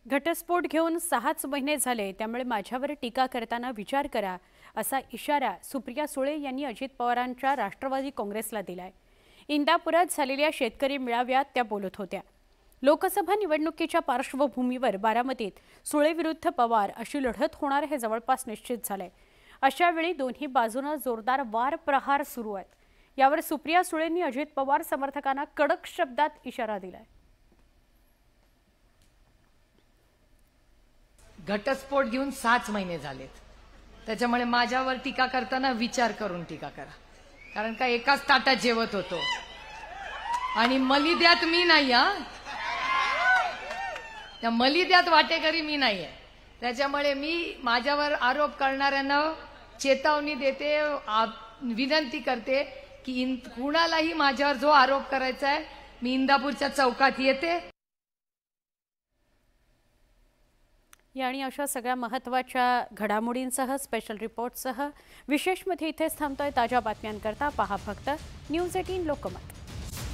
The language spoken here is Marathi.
घटस्फोट घेऊन 6च महिने झाले, त्यामुळे माझ्यावर टीका करताना विचार करा, असा इशारा सुप्रिया सुळे यांनी अजित पवारांच्या राष्ट्रवादी काँग्रेसला दिलाय। इंदापुरात झालेल्या शेतकरी मेळाव्यात त्या बोलत होत्या। लोकसभा निवडणुकीच्या पार्श्वभूमीवर बारामतीत सुळे विरुद्ध पवार अशी लढत होणार हे जवळपास निश्चित झालंय। अशा वेळी दोन्ही बाजूने जोरदार वार प्रहार सुरू आहेत। यावर सुप्रिया सुळेंनी अजित पवार समर्थकांना कडक शब्दात इशारा दिलाय। घटस्फोट घेऊन 6च महिने झालेत, त्याच्यामुळे माझ्यावर टीका करताना विचार करून टीका करा। कारण का एकाच ताटात जेवत होतो आणि मलिद्यात मी नाही, त्या मलिद्यात वाटेकरी मी नाहीये। त्याच्यामुळे मी माझ्यावर आरोप करणाऱ्यांना चेतावणी देते, विनंती करते की कुणालाही माझ्यावर जो आरोप करायचा आहे, मी इंदापूरच्या चौकात येते। आणि अशा सगळ्या महत्त्वाच्या घडामोडींसह स्पेशल रिपोर्टसह विशेषमध्ये इथेच थांबतोय। ताज्या बातम्यांकरता पहा फक्त न्यूज 18 लोकमत।